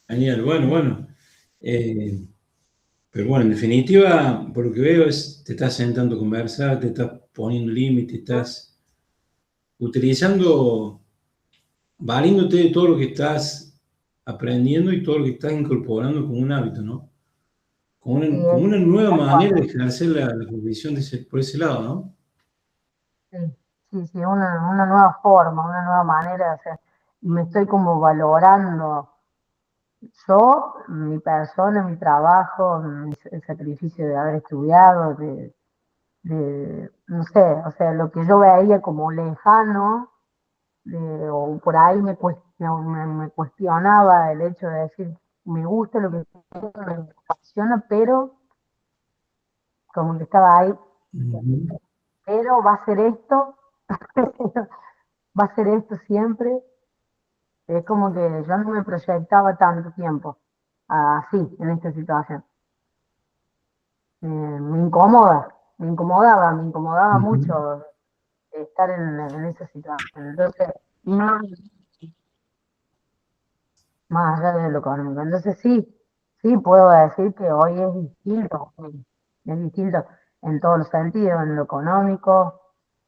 Genial, bueno, bueno. Eh, pero bueno, en definitiva, por lo que veo, te estás sentando a conversar, te estás poniendo límites, estás utilizando, valiéndote de todo lo que estás aprendiendo y todo lo que estás incorporando como un hábito, ¿no? Sí, Como una nueva tal manera cual. de ejercer la profesión por ese lado, ¿no? Sí, sí, sí, una nueva forma, una nueva manera de hacer. Y me estoy como valorando yo, mi persona, mi trabajo, el sacrificio de haber estudiado, no sé, o sea, lo que yo veía como lejano, o por ahí me cuestionaba el hecho de decir, me gusta lo que hago, me apasiona, pero como que estaba ahí, Ujú. pero va a ser esto, va a ser esto siempre. Es como que yo no me proyectaba tanto tiempo así, en esta situación. Me incomodaba Ujú. mucho estar en esa situación. Entonces, no, más allá de lo económico. Entonces sí, sí puedo decir que hoy es distinto, sí, es distinto en todos los sentidos, en lo económico,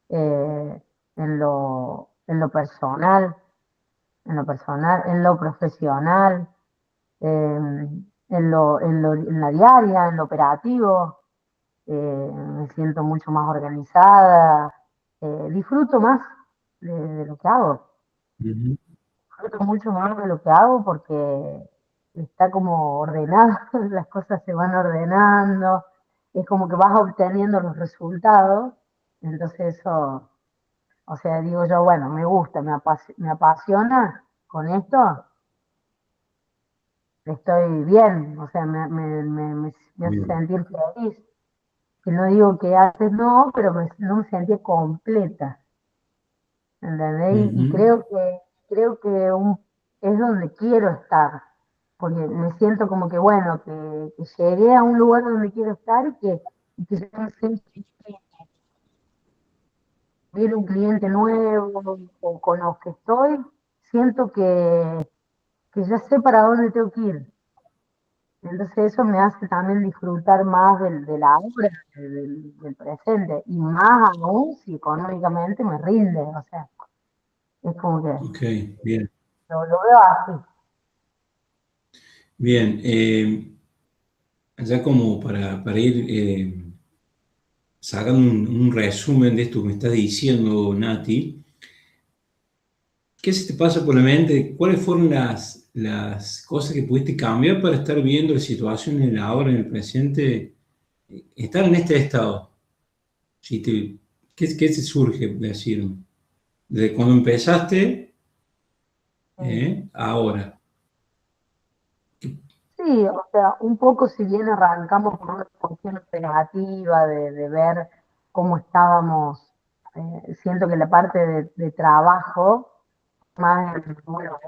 eh, en lo personal, en lo profesional, en la diaria, en lo operativo. Me siento mucho más organizada, disfruto más de lo que hago, Ujú. disfruto mucho más de lo que hago porque está como ordenado, las cosas se van ordenando, es como que vas obteniendo los resultados, entonces eso, o sea, digo yo, bueno, me gusta, me apasiona con esto, estoy bien, o sea, me hace Bien. sentir feliz. Que no digo que antes no, pero no me sentía completa, ¿entendés? Y Ujú. creo que es donde quiero estar, porque me siento como que, bueno, que llegué a un lugar donde quiero estar y que ya no sé si viene un cliente nuevo o con los que estoy, siento que ya sé para dónde tengo que ir. Entonces eso me hace también disfrutar más de la obra, del presente, y más aún si económicamente me rinde, o sea, es como que Ok, bien. lo veo así. Bien. Ya como para ir sacando un resumen de esto que me estás diciendo, Nati, ¿qué se te pasa por la mente? ¿Cuáles fueron las cosas que pudiste cambiar para estar viendo la situación en el ahora, en el presente, estar en este estado? Si ¿qué se surge decir? Desde cuando empezaste, Sí, ahora. sí, o sea, un poco si bien arrancamos con una cuestión operativa de ver cómo estábamos, siento que la parte de trabajo, más, bueno,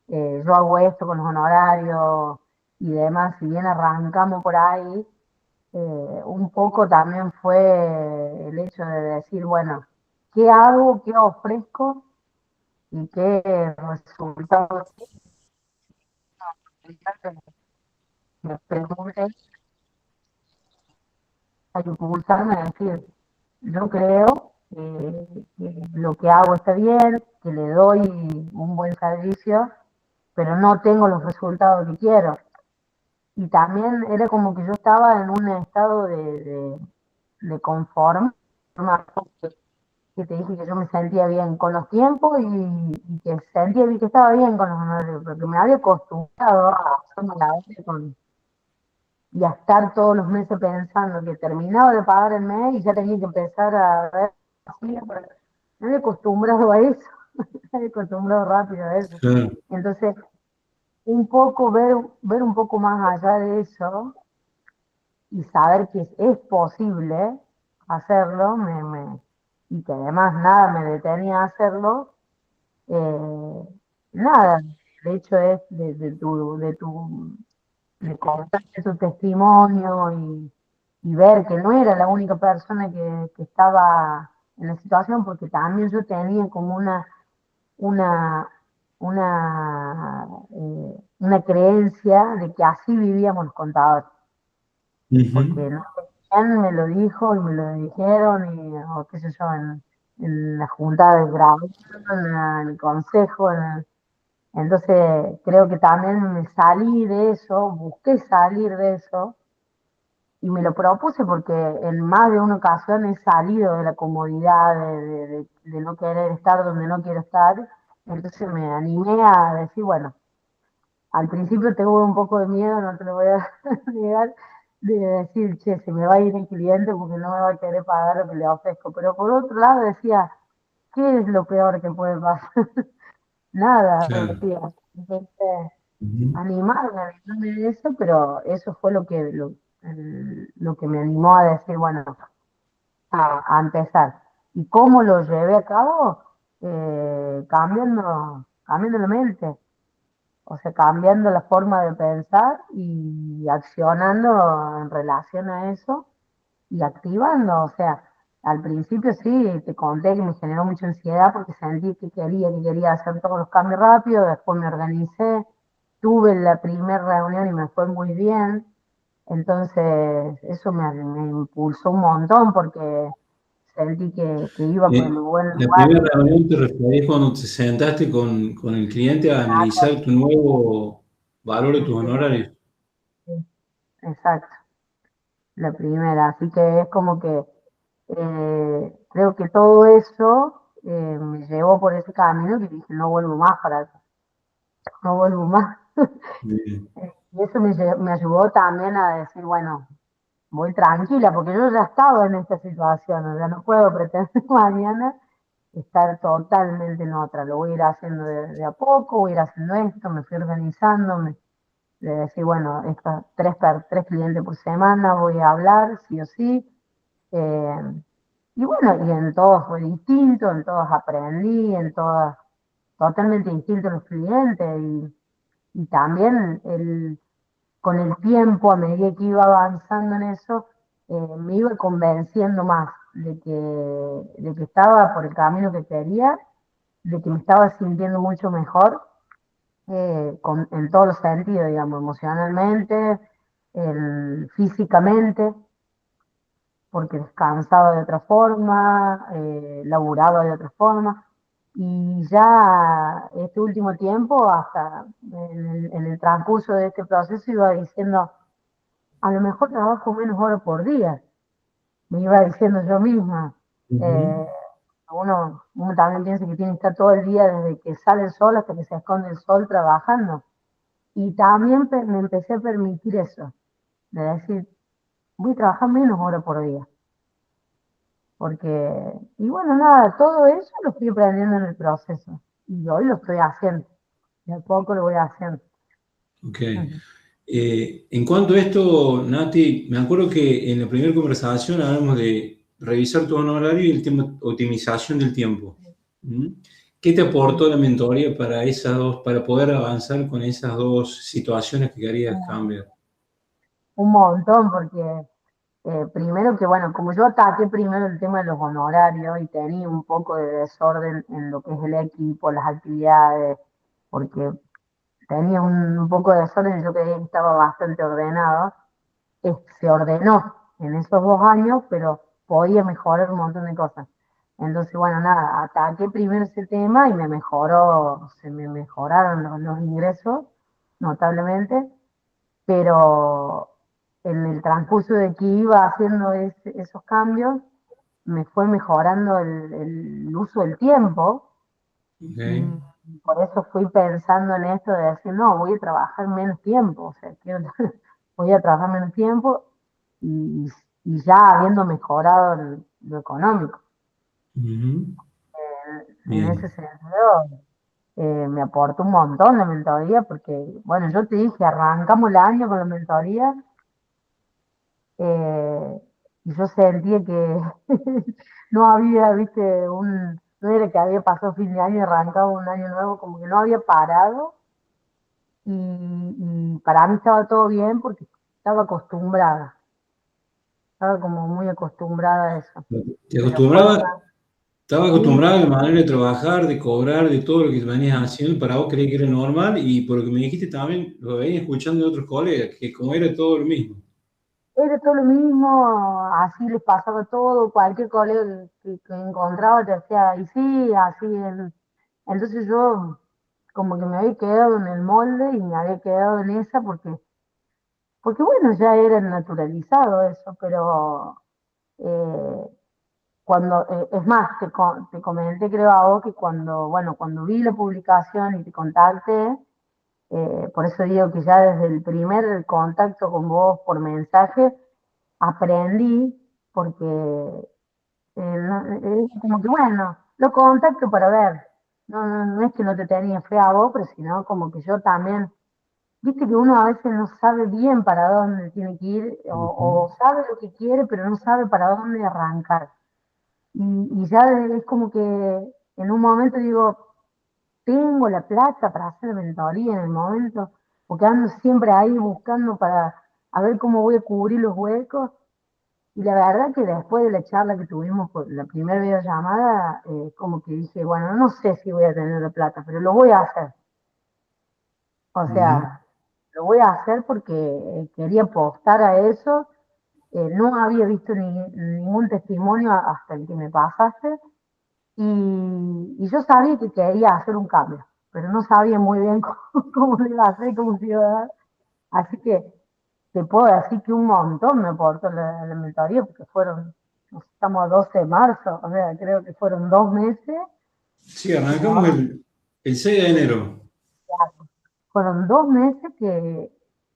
yo hago esto con los honorarios y demás, si bien arrancamos por ahí, un poco también fue el hecho de decir, bueno, ¿qué hago, qué ofrezco y qué resultados me pregunté a impulsarme a decir, yo creo que lo que hago está bien, que le doy un buen servicio, pero no tengo los resultados que quiero. Y también era como que yo estaba en un estado de conforme, que te dije que yo me sentía bien con los tiempos y que sentía bien que estaba bien con los honorarios, porque me había acostumbrado a hacerme la vida y a estar todos los meses pensando que terminaba de pagar el mes y ya tenía que empezar a ver así, me había acostumbrado a eso, me había acostumbrado rápido a eso. Claro. Entonces, un poco ver un poco más allá de eso y saber que es posible hacerlo, y que además nada me detenía a hacerlo, eh, nada, de hecho es de contar su testimonio y ver que no era la única persona que estaba en la situación, porque también yo tenía como una una creencia de que así vivíamos los contadores, porque Ujú. no sé quién me lo dijo y me lo dijeron, o qué sé yo, en la junta de grado, en el consejo, entonces creo que también me salí de eso, busqué salir de eso y me lo propuse porque en más de una ocasión he salido de la comodidad de no querer estar donde no quiero estar. Entonces me animé a decir, bueno, al principio tuve un poco de miedo, no te lo voy a negar, de decir, che, se me va a ir el cliente porque no me va a querer pagar lo que le ofrezco. Pero por otro lado decía, ¿qué es lo peor que puede pasar? Nada, Claro. decía. Entonces, Ujú. animarme de eso, pero eso fue lo que me animó a decir, bueno, a empezar. ¿Y cómo lo llevé a cabo? Cambiando la mente, o sea, cambiando la forma de pensar y accionando en relación a eso y activando, o sea, al principio sí, te conté que me generó mucha ansiedad porque sentí que quería hacer todos los cambios rápido, después me organicé, tuve la primera reunión y me fue muy bien, entonces eso me impulsó un montón porque sentí que iba por el buen La lugar. primera reunión te referís cuando te sentaste con el cliente a analizar tu nuevo valor de tus honorarios. Sí, exacto, la primera, así que es como que creo que todo eso me llevó por ese camino que dije, no vuelvo más para acá, no vuelvo más. Bien. Y eso me ayudó también a decir, bueno, voy tranquila, porque yo ya estaba en esta situación, o sea, no puedo pretender mañana estar totalmente en otra, lo voy a ir haciendo de a poco, voy a ir haciendo esto, me fui organizando, de decir, bueno, estas tres clientes por semana voy a hablar, sí o sí. eh, y bueno, y en todos fue distinto, en todos aprendí, en todas totalmente distintos los clientes y también con el tiempo, a medida que iba avanzando en eso, me iba convenciendo más de que estaba por el camino que quería, de que me estaba sintiendo mucho mejor en todos los sentidos, digamos, emocionalmente, físicamente, porque descansaba de otra forma, laburaba de otra forma. Y ya este último tiempo, hasta en el transcurso de este proceso, iba diciendo, a lo mejor trabajo menos horas por día, me iba diciendo yo misma. Ujú. Eh, uno también piensa que tiene que estar todo el día desde que sale el sol hasta que se esconde el sol trabajando. Y también me empecé a permitir eso, de decir, voy a trabajar menos horas por día. Porque, y bueno, nada, todo eso lo fui aprendiendo en el proceso. Y hoy lo estoy haciendo. De a poco lo voy haciendo. Ok. Ujú. En cuanto a esto, Nati, me acuerdo que en la primera conversación hablamos de revisar tu honorario y el tema optimización del tiempo. ¿Mm? ¿Qué te Sí. aportó la mentoría para esas dos, para poder avanzar con esas dos situaciones que querías cambiar? Un montón, porque primero que, bueno, como yo ataqué primero el tema de los honorarios y tenía un poco de desorden en lo que es el equipo, las actividades, porque tenía un poco de desorden, yo creía que estaba bastante ordenado, se ordenó en esos 2 años, pero podía mejorar un montón de cosas. Entonces, bueno, nada, ataqué primero ese tema y se me mejoraron los ingresos notablemente, pero en el transcurso de que iba haciendo esos cambios, me fue mejorando el uso del tiempo Ok. y por eso fui pensando en esto de decir, no, voy a trabajar menos tiempo, o sea, voy a trabajar menos tiempo y, y ya habiendo mejorado lo económico. Ujú. En ese Bien. sentido, me aportó un montón la mentoría porque, bueno, yo te dije, arrancamos el año con la mentoría eh, y yo sentía que no había, viste, no era que había pasado fin de año y arrancado un año nuevo, como que no había parado y para mí estaba todo bien porque estaba como muy acostumbrada a eso. ¿Te Pero fue, acostumbrabas? Estaba Sí, acostumbrado a la manera de trabajar, de cobrar, de todo lo que venías haciendo, para vos creí que era normal y por lo que me dijiste también lo venía escuchando de otros colegas, que como era todo lo mismo. era todo lo mismo, así les pasaba todo, cualquier colega que encontraba te decía, y sí, así es. Entonces yo como que me había quedado en el molde y me había quedado en esa porque bueno, ya era naturalizado eso, pero eh, cuando, es más, te comenté creo a vos que cuando, bueno, cuando vi la publicación y te contacté, por eso digo que ya desde el primer contacto con vos por mensaje, aprendí, porque como que bueno, lo contacto para ver. No, no, no es que no te tenía fe a vos, pero sino como que yo también, viste que uno a veces no sabe bien para dónde tiene que ir, Ujú. o sabe lo que quiere, pero no sabe para dónde arrancar. Y ya es como que en un momento digo, tengo la plata para hacer mentoría en el momento, porque ando siempre ahí buscando para a ver cómo voy a cubrir los huecos. Y la verdad que después de la charla que tuvimos por la primera videollamada, como que dije, bueno, no sé si voy a tener la plata, pero lo voy a hacer. O Ujú. sea, lo voy a hacer porque quería apostar a eso. No había visto ningún testimonio hasta el que me pasaste y yo sabía que quería hacer un cambio, pero no sabía muy bien cómo lo iba a hacer, cómo se iba a dar. Así que te puedo decir que un montón me aportó la mentoría, porque fueron, estamos a 12 de marzo, o sea, creo que fueron 2 meses, Sí, y arrancamos ahora el 6 de enero. fueron 2 meses que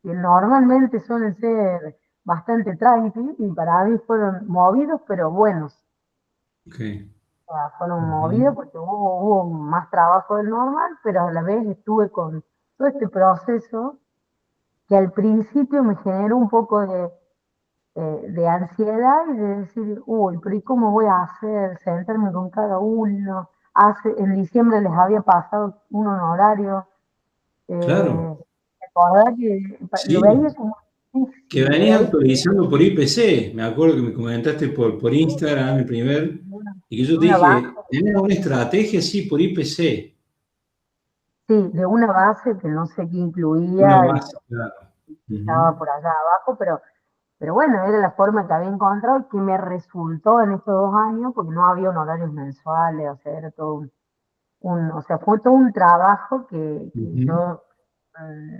normalmente suelen ser bastante tranquilos, y para mí fueron movidos, pero buenos. Ok. Sea, fueron Ujú. movidos porque hubo más trabajo del normal, pero a la vez estuve con todo este proceso que al principio me generó un poco de ansiedad y de decir, uy, pero ¿y cómo voy a hacer? Sentarme con cada uno. En diciembre les había pasado un honorario. Claro, Recordar que lo veía sí. como Que difícil, lo venías veía actualizando por IPC. Me acuerdo que me comentaste por Instagram el primer, como y que yo te una dije, base, tenés una estrategia, sí, por IPC. sí, de una base que no sé qué Una incluía y base, claro. que Ujú. estaba por allá abajo, pero bueno, era la forma que había encontrado y que me resultó en estos 2 años, porque no había honorarios mensuales, o sea, era todo o sea, fue todo un trabajo que Ujú. yo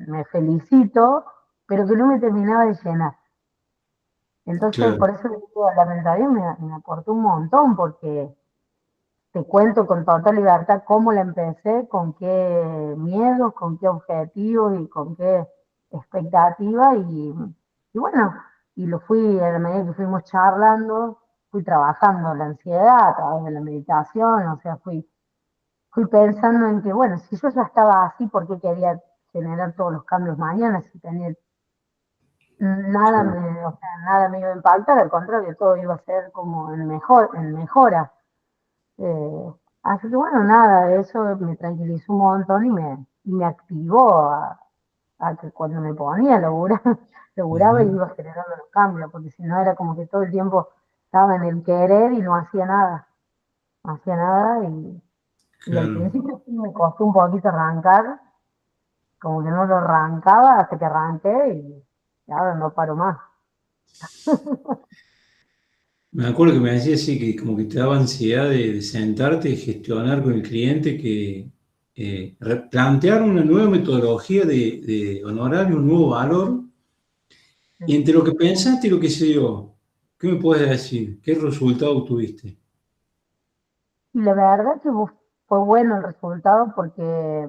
me felicito, pero que no me terminaba de llenar. Entonces, Claro, por eso digo, la mentalidad me aportó un montón, porque te cuento con total libertad cómo la empecé, con qué miedos, con qué objetivos y con qué expectativa. Y bueno, y lo fui, a la medida que fuimos charlando, fui trabajando la ansiedad a través de la meditación, o sea, fui pensando en que, bueno, si yo ya estaba así, ¿por qué quería generar todos los cambios mañana? Si tenía claro. o sea, nada me iba a impactar, al contrario, todo iba a ser como en mejora. Eh, Así que bueno, nada, eso me tranquilizó un montón y me activó a que cuando me ponía a laburar, laburaba y Ujú. iba generando los cambios, porque si no era como que todo el tiempo estaba en el querer y no hacía nada y al Claro. principio sí me costó un poquito arrancar, como que no lo arrancaba hasta que arranqué y ahora no paro más. Me acuerdo que me decía así que como que te daba ansiedad de sentarte y gestionar con el cliente, que plantear una nueva metodología de honorario, un nuevo valor, y entre lo que pensaste y lo que se dio, ¿qué me puedes decir? ¿Qué resultado tuviste? Y la verdad que fue bueno el resultado porque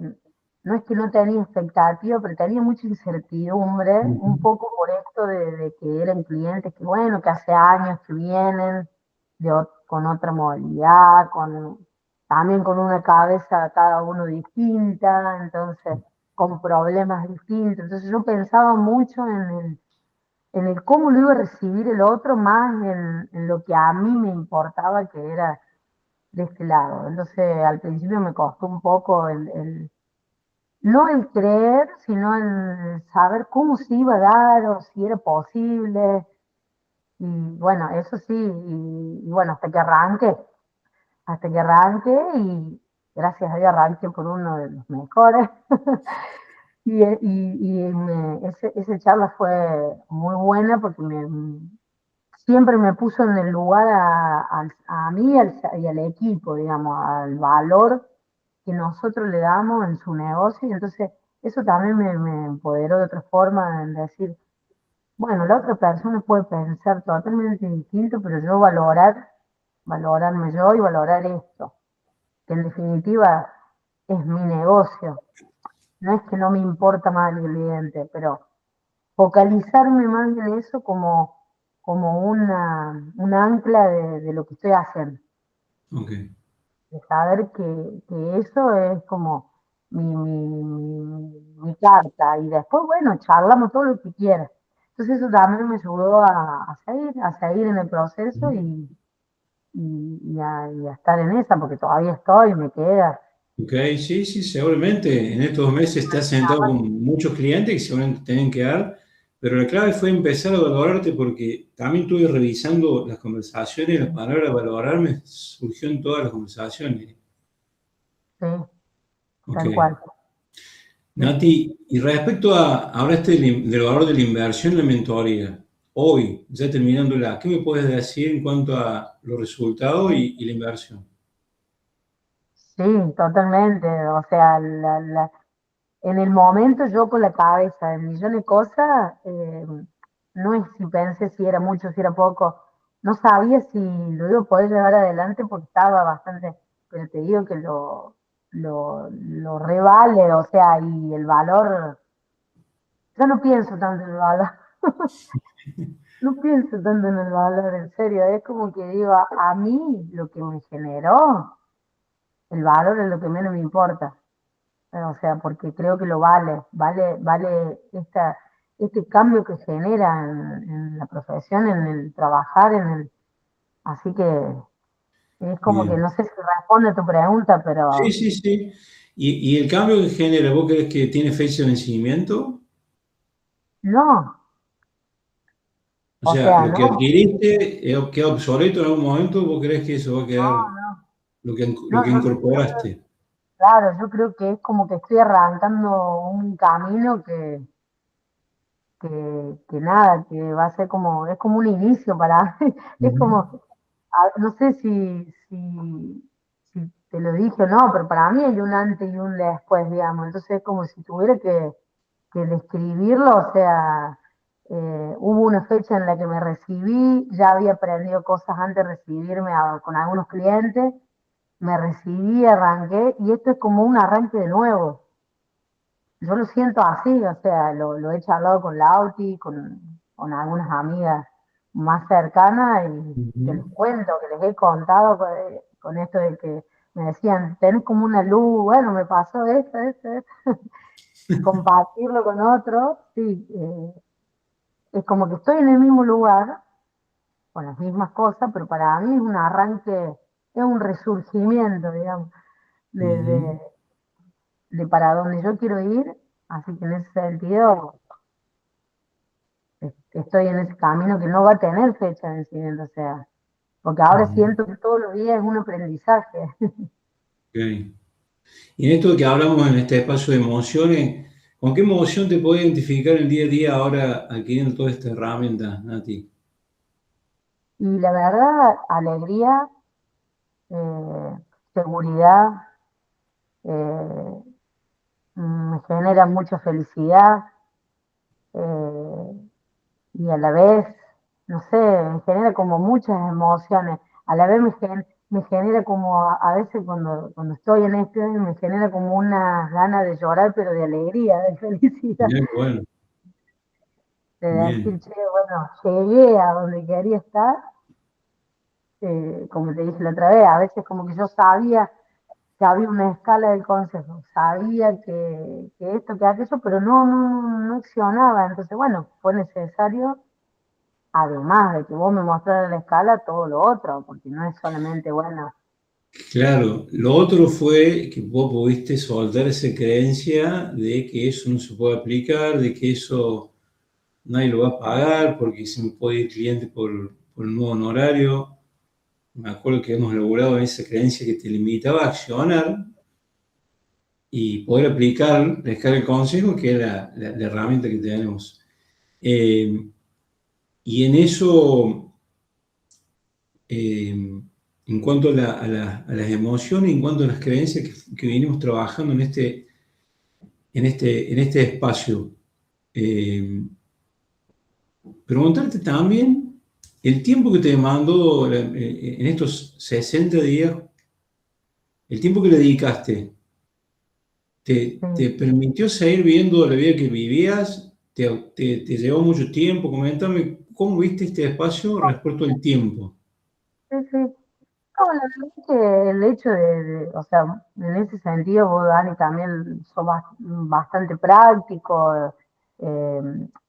no es que no tenía expectativa, pero tenía mucha incertidumbre, Ujú. un poco por esto de que eran clientes que, bueno, que hace años que vienen con otra modalidad, también con una cabeza cada uno distinta, entonces con problemas distintos. Entonces yo pensaba mucho en el cómo lo iba a recibir el otro, más en lo que a mí me importaba, que era de este lado. Entonces, al principio me costó un poco no el creer, sino el saber cómo se iba a dar o si era posible. Y bueno, eso sí, y bueno, hasta que arranque. hasta que arranqué y gracias a Dios arranqué por uno de los mejores. Esa charla fue muy buena porque siempre me puso en el lugar a mí y al equipo, digamos, al valor que nosotros le damos en su negocio. Y entonces eso también me empoderó de otra forma en decir, bueno, la otra persona puede pensar totalmente distinto, pero yo valorarme yo y valorar esto, que en definitiva es mi negocio. No es que no me importa más el cliente, pero focalizarme más en eso como un ancla de lo que estoy haciendo. Ok. De saber que eso es como mi carta. Y después, bueno, charlamos todo lo que quieras. Entonces eso también me ayudó a seguir en el proceso y a estar en esa, porque todavía estoy, me queda. Ok, sí, sí, seguramente en estos meses te has sentado con muchos clientes que seguramente te tienen que dar, pero la clave fue empezar a valorarte porque también estuve revisando las conversaciones, la palabra valorarme surgió en todas las conversaciones. Sí, Ok. tal cual. Nati, y respecto a ahora del valor de la inversión en la mentoría, hoy, ya terminándola, ¿qué me puedes decir en cuanto a los resultados y la inversión? Sí, totalmente. O sea, en el momento yo con la cabeza de millones de cosas, no es si pensé si era mucho, si era poco, no sabía si lo iba a poder llevar adelante porque estaba bastante, pero te digo que lo revale, o sea, y el valor, yo no pienso tanto en el valor, no pienso tanto en el valor, en serio, es como que digo, a mí lo que me generó, el valor es lo que menos me importa. O sea, porque creo que lo vale este cambio que genera en la profesión, en el trabajar, así que es como que Bien. no sé si responde a tu pregunta, Sí, pero sí, sí. Y el cambio que genera, ¿vos crees que tiene fecha de vencimiento? no, O o sea, sea, lo que no, adquiriste queda obsoleto en algún momento, ¿vos crees que eso va a quedar no, lo no, que incorporaste? claro, yo creo que es como que estoy arrancando un camino que nada, que va a ser como, es como un inicio para, es Ujú. como, no sé si te lo dije o no, pero para mí hay un antes y un después, digamos. Entonces es como si tuviera que describirlo, o sea, hubo una fecha en la que me recibí, ya había aprendido cosas antes de recibirme con algunos clientes, me recibí, arranqué, y esto es como un arranque de nuevo. Yo lo siento así, o sea, lo he charlado con Lauti, con algunas amigas más cercanas y que les Ujú. cuento, que les he contado con esto de que me decían, tenés como una luz, bueno, me pasó esto, compartirlo con otros, sí, es como que estoy en el mismo lugar, con las mismas cosas, pero para mí es un arranque, es un resurgimiento, digamos, de, Ujú. de, de para donde yo quiero ir, así que en ese sentido estoy en ese camino que no va a tener fecha de vencimiento, o sea, porque ahora Ujú. siento que todos los días es un aprendizaje. Ok. Y en esto que hablamos en este espacio de emociones, ¿con qué emoción te puedes identificar el día a día ahora adquiriendo toda esta herramienta, Nati? Y la verdad, alegría, eh, seguridad, eh, me genera mucha felicidad eh, y a la vez, no sé, me genera como muchas emociones. A la vez me genera como, a veces cuando estoy en esto, me genera como una ganas de llorar, pero de alegría, de felicidad. Bien, bueno, De decir, bien. che, bueno, llegué a donde quería estar, como te dije la otra vez, a veces como que yo sabía que había una escala del consejo, sabía que esto, que aquello, pero no accionaba, entonces bueno, fue necesario, además de que vos me mostraras la escala, todo lo otro, porque no es solamente, bueno, Claro, lo otro fue que vos pudiste soltar esa creencia de que eso no se puede aplicar, de que eso nadie lo va a pagar porque se me puede ir cliente por el nuevo honorario. me acuerdo que hemos elaborado en esa creencia que te limitaba a accionar y poder aplicar, pescar el consejo, que es la herramienta que tenemos. Y en eso, en cuanto a las emociones, en cuanto a las creencias que venimos trabajando en este espacio, eh, preguntarte también el tiempo que te demandó en estos 60 días, el tiempo que le dedicaste, Sí. ¿te permitió seguir viendo la vida que vivías? ¿Te llevó mucho tiempo? Coméntame, ¿cómo viste este espacio respecto al tiempo? Sí, sí. No, la verdad es que el hecho o sea, en ese sentido vos, Dani, también sos bastante práctico eh,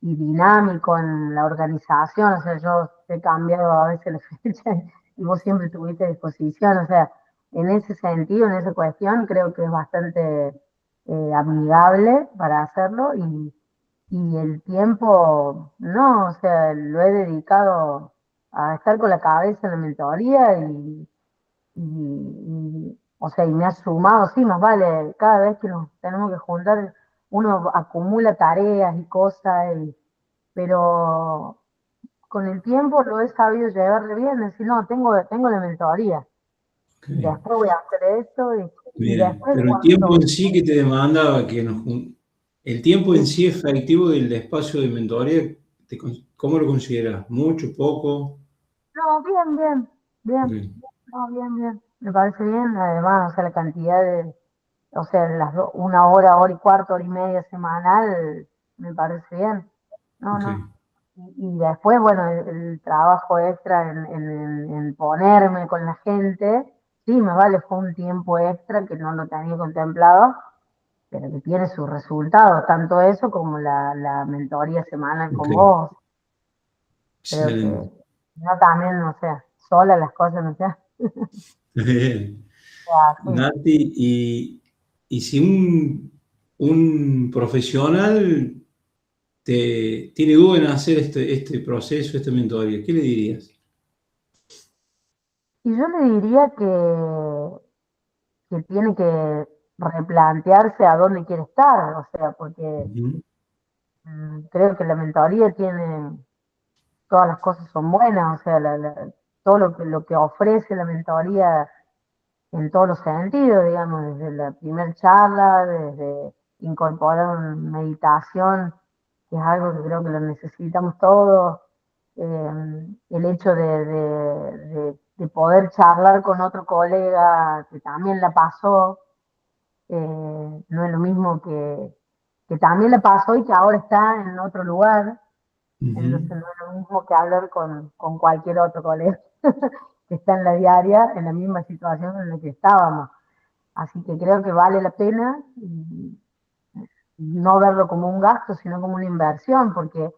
y dinámico en la organización, o sea, yo he cambiado a veces la fecha y vos siempre tuviste disposición, o sea, en ese sentido, en esa cuestión, creo que es bastante amigable para hacerlo y el tiempo, no, o sea, lo he dedicado a estar con la cabeza en la mentoría o sea, y me ha sumado, sí, más vale, cada vez que nos tenemos que juntar, uno acumula tareas y cosas, pero con el tiempo lo he sabido llevar de bien, decir, no, tengo la mentoría, Ok, y después voy a hacer esto, y bien, después pero el tiempo cuando, en sí que te demandaba el tiempo en sí efectivo del espacio de mentoría, ¿cómo lo consideras? ¿Mucho, poco? no, bien, bien, Ok, bien, no, bien, bien, me parece bien, además, o sea, la cantidad o sea, una hora, hora y cuarto, hora y media semanal, me parece bien. No, ok. no. Y después, bueno, el trabajo extra en ponerme con la gente, sí, me vale, fue un tiempo extra que no lo tenía contemplado, pero que tiene sus resultados, tanto eso como la mentoría semanal Ok, con vos. Creo que excelente. no también, o sea, sola las cosas no se hacen Bien. así. Nati, y si un profesional tiene duda en hacer este proceso, esta mentoría, ¿qué le dirías? Y yo le diría que tiene que replantearse a dónde quiere estar, o sea, porque Ujú, creo que la mentoría tiene, todas las cosas son buenas, o sea, todo lo que ofrece la mentoría en todos los sentidos, digamos, desde la primera charla, desde incorporar una meditación, que es algo que creo que lo necesitamos todos, el hecho de poder charlar con otro colega que también la pasó, no es lo mismo que también le pasó y que ahora está en otro lugar, entonces ujú, no es lo mismo que hablar con cualquier otro colega que está en la diaria, en la misma situación en la que estábamos. Así que creo que vale la pena no verlo como un gasto, sino como una inversión, porque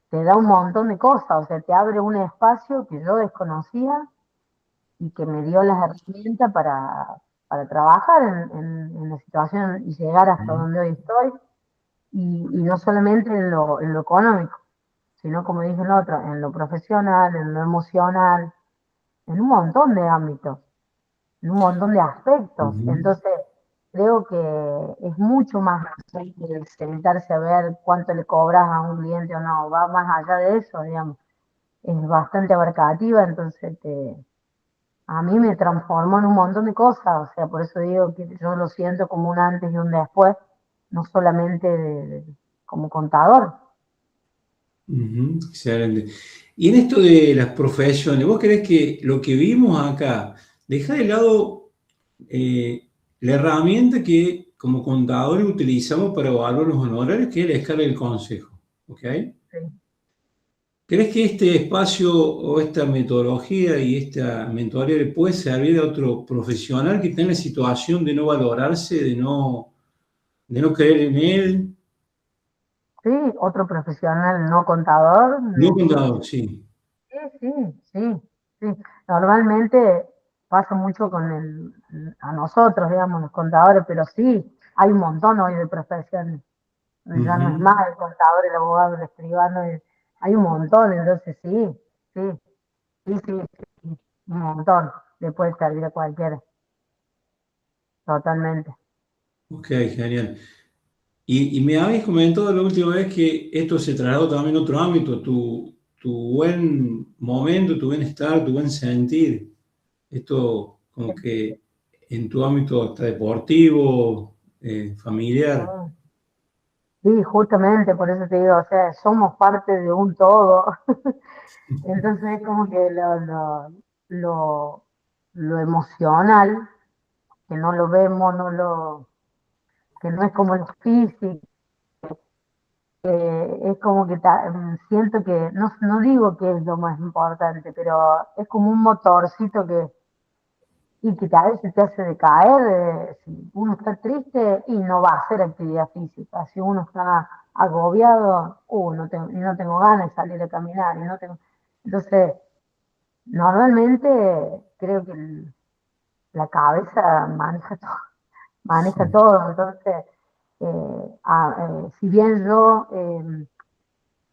te da un montón de cosas, o sea, te abre un espacio que yo desconocía y que me dio las herramientas para trabajar en la situación y llegar hasta ujú, donde hoy estoy, y no solamente en lo económico, sino como dije en otro, en lo profesional, en lo emocional, en un montón de ámbitos, en un montón de aspectos. ujú, Entonces, creo que es mucho más fácil que sentarse a ver cuánto le cobras a un cliente o no, va más allá de eso, digamos. Es bastante abarcativa, entonces a mí me transformó en un montón de cosas, o sea, por eso digo que yo lo siento como un antes y un después, no solamente como contador. ujú, excelente. Y en esto de las profesiones, ¿vos crees que lo que vimos acá, deja de lado la herramienta que como contadores utilizamos para evaluar los honorarios, que es la escala del consejo? ¿Ok? Sí. ¿Crees que este espacio o esta metodología y esta mentoría le puede servir a otro profesional que está en la situación de no valorarse, de no creer en él? Sí, otro profesional no contador, No decís. contador, sí. Sí, sí, sí, sí. Normalmente pasa mucho a nosotros, digamos, los contadores, pero sí, hay un montón hoy de profesiones. Ya no es Ujú, más el contador, el abogado, el escribano, hay un montón, entonces sí, sí, sí, sí, sí. un montón, le puede servir a cualquiera, totalmente. Ok, genial. Y me habéis comentado la última vez que esto se trasladó también a otro ámbito, tu buen momento, tu bienestar, tu buen sentir. Esto como que en tu ámbito hasta deportivo, familiar. Sí, justamente por eso te digo, o sea, somos parte de un todo. Entonces es como que lo, lo emocional, que no lo vemos, que no es como lo físico, es como que siento que, no digo que es lo más importante, pero es como un motorcito y que a veces te hace decaer. Si uno está triste y no va a hacer actividad física, si uno está agobiado, y no tengo ganas de salir a caminar, y no tengo... Entonces, normalmente creo que la cabeza maneja Sí. todo. Entonces, si bien yo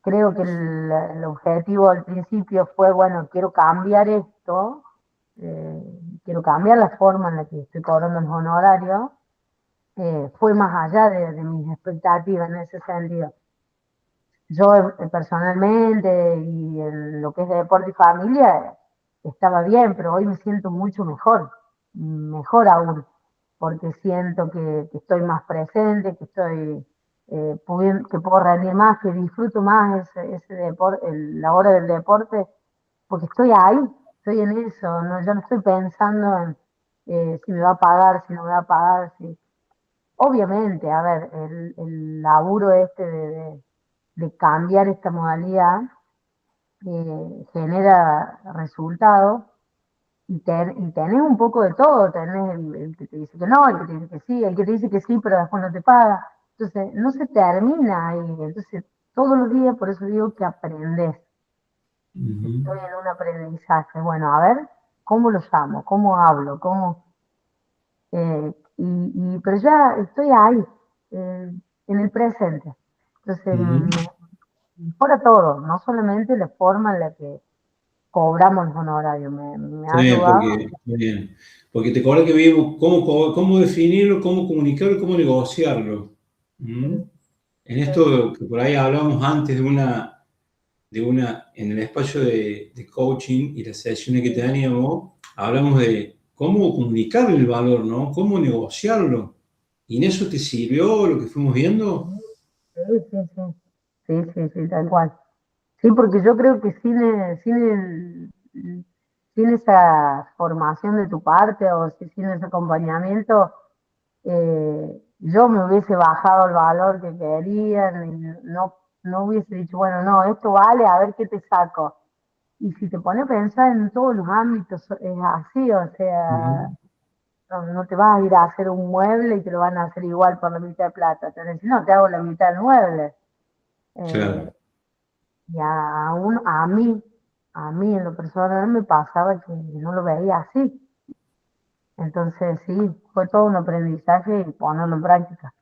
creo que el objetivo al principio fue, bueno, quiero cambiar esto, quiero cambiar la forma en la que estoy cobrando los honorarios, fue más allá de mis expectativas en ese sentido. Yo personalmente y en lo que es deporte y familia estaba bien, pero hoy me siento mucho mejor, mejor aún, porque siento que estoy más presente, que estoy que puedo rendir más, que disfruto más ese deporte, la hora del deporte, porque estoy ahí, estoy en eso, no, yo no estoy pensando en si me va a pagar, si no me va a pagar, si... Obviamente, a ver, el laburo este de cambiar esta modalidad genera resultados y tenés un poco de todo, tenés el que te dice que no, el que te dice que sí, el que te dice que sí, pero después no te paga. Entonces, no se termina ahí. Entonces, todos los días, por eso digo que aprendes. Ujú, Estoy en un aprendizaje. Bueno, a ver, ¿cómo lo llamo? ¿Cómo hablo? Pero ya estoy ahí, en el presente. Entonces, ujú. mejora todo, no solamente la forma en la que cobramos los honorarios, me Está ha bien, ayudado. porque, muy bien. Porque te acuerdas que vimos cómo definirlo, cómo comunicarlo, cómo negociarlo. ¿Mm? Sí, En sí, esto que por ahí hablamos antes en el espacio de coaching y las sesiones que sí, teníamos, hablamos de cómo comunicar el valor, ¿no? Cómo negociarlo. ¿Y en eso te sirvió lo que fuimos viendo? sí, sí, sí, sí, sí, sí, tal cual. Sí, porque yo creo que sin esa formación de tu parte o sin ese acompañamiento, yo me hubiese bajado el valor que querían y no hubiese dicho, bueno, no, esto vale, a ver qué te saco. Y si te pones a pensar en todos los ámbitos, es así, o sea, Ujú. no te vas a ir a hacer un mueble y te lo van a hacer igual por la mitad de plata. Te dicen, no, te hago la mitad del mueble. Eh, Claro. y a mí en lo personal me pasaba que no lo veía así. Entonces sí, fue todo un aprendizaje y ponerlo en práctica.